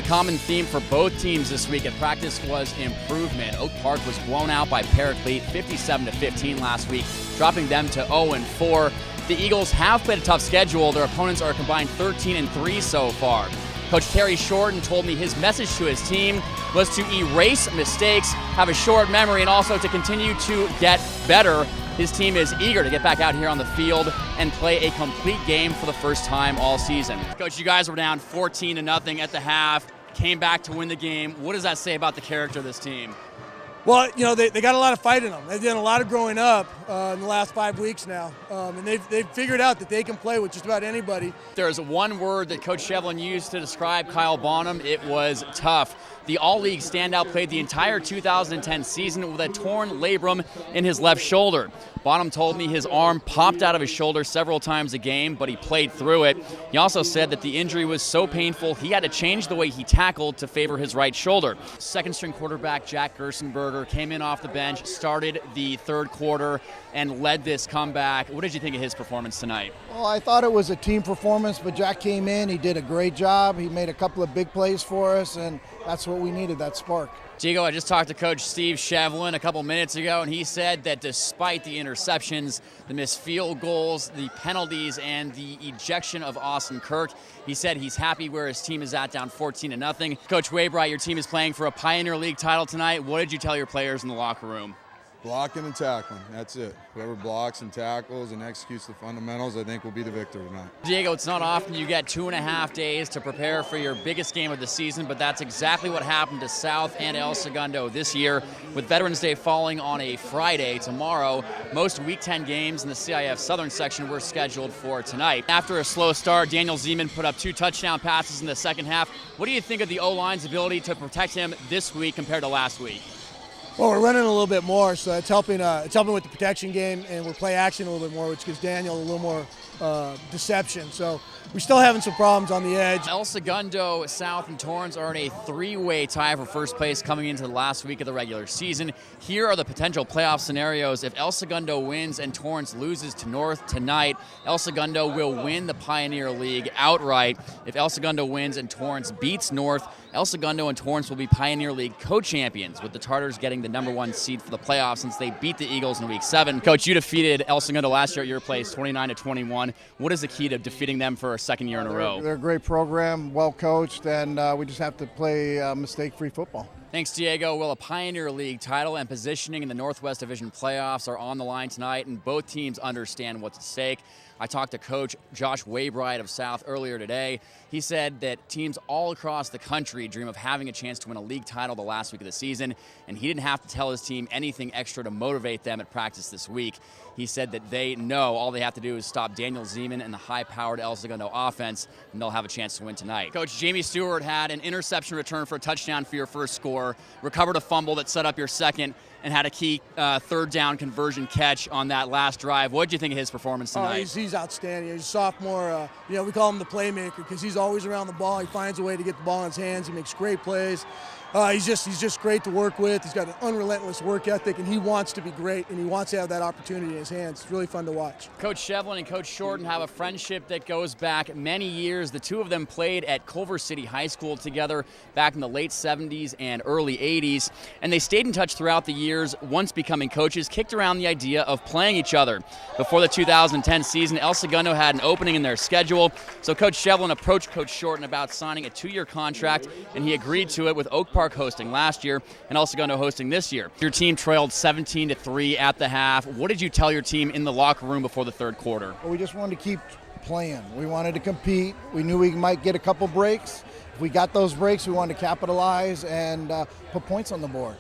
common theme for both teams this week at practice was improvement. Oak Park was blown out by Paraclete 57-15 last week, dropping them to 0-4. The Eagles have played a tough schedule. Their opponents are a combined 13-3 so far. Coach Terry Shorten told me his message to his team was to erase mistakes, have a short memory, and also to continue to get better. His team is eager to get back out here on the field and play a complete game for the first time all season. Coach, you guys were down 14-0 at the half, came back to win the game. What does that say about the character of this team? Well, you know, they got a lot of fight in them. They've done a lot of growing up in the last 5 weeks now, and they've figured out that they can play with just about anybody. There's one word that Coach Shevlin used to describe Kyle Bonham. It was tough. The All-League standout played the entire 2010 season with a torn labrum in his left shoulder. Bonham told me his arm popped out of his shoulder several times a game, but he played through it. He also said that the injury was so painful he had to change the way he tackled to favor his right shoulder. Second-string quarterback Jack Gerstenberger came in off the bench, started the third quarter, and led this comeback. What did you think of his performance tonight? Well, I thought it was a team performance, but Jack came in. He did a great job. He made a couple of big plays for us, and that's what we needed, that spark. Diego, I just talked to Coach Steve Shevlin a couple minutes ago, and he said that despite the interceptions, the missed field goals, the penalties, and the ejection of Austin Kirk, he said he's happy where his team is at, down 14-0. Coach Waybright, your team is playing for a Pioneer League title tonight. What did you tell your players in the locker room? Blocking and tackling, that's it. Whoever blocks and tackles and executes the fundamentals, I think will be the victor tonight. Diego, it's not often you get 2.5 days to prepare for your biggest game of the season, but that's exactly what happened to South and El Segundo this year. With Veterans Day falling on a Friday tomorrow, most Week 10 games in the CIF Southern section were scheduled for tonight. After a slow start, Daniel Zeman put up 2 touchdown passes in the second half. What do you think of the O-line's ability to protect him this week compared to last week? Well, we're running a little bit more, so it's helping with the protection game, and we're play action a little bit more, which gives Daniel a little more deception. So we're still having some problems on the edge. El Segundo, South, and Torrance are in a 3-way tie for first place coming into the last week of the regular season. Here are the potential playoff scenarios. If El Segundo wins and Torrance loses to North tonight, El Segundo will win the Pioneer League outright. If El Segundo wins and Torrance beats North, El Segundo and Torrance will be Pioneer League co-champions, with the Tartars getting the #1 seed for the playoffs since they beat the Eagles in Week 7. Coach, you defeated El Segundo last year at your place, 29-21. What is the key to defeating them for a second year in a row? They're a great program, well coached, and we just have to play mistake-free football. Thanks, Diego. Well, a Pioneer League title and positioning in the Northwest Division playoffs are on the line tonight, and both teams understand what's at stake. I talked to Coach Josh Waybright of South earlier today. He said that teams all across the country dream of having a chance to win a league title the last week of the season, and he didn't have to tell his team anything extra to motivate them at practice this week. He said that they know all they have to do is stop Daniel Zeman and the high-powered El Segundo offense, and they'll have a chance to win tonight. Coach, Jamie Stewart had an interception return for a touchdown for your first score, recovered a fumble that set up your second, and had a key third down conversion catch on that last drive. What did you think of his performance tonight? He's outstanding. He's a sophomore. We call him the playmaker because he's always around the ball. He finds a way to get the ball in his hands. He makes great plays. He's just great to work with. He's got an unrelentless work ethic, and he wants to be great, and he wants to have that opportunity in his hands. It's really fun to watch. Coach Shevlin and Coach Shorten have a friendship that goes back many years. The two of them played at Culver City High School together back in the late 70s and early 80s, and they stayed in touch throughout the years. Once becoming coaches, kicked around the idea of playing each other. Before the 2010 season, El Segundo had an opening in their schedule, so Coach Shevlin approached Coach Shorten about signing a 2-year contract, and he agreed to it, with Oak Park hosting last year and El Segundo hosting this year. Your team trailed 17-3 at the half. What did you tell your team in the locker room before the third quarter? Well, we just wanted to keep playing. We wanted to compete. We knew we might get a couple breaks. If we got those breaks, we wanted to capitalize and put points on the board.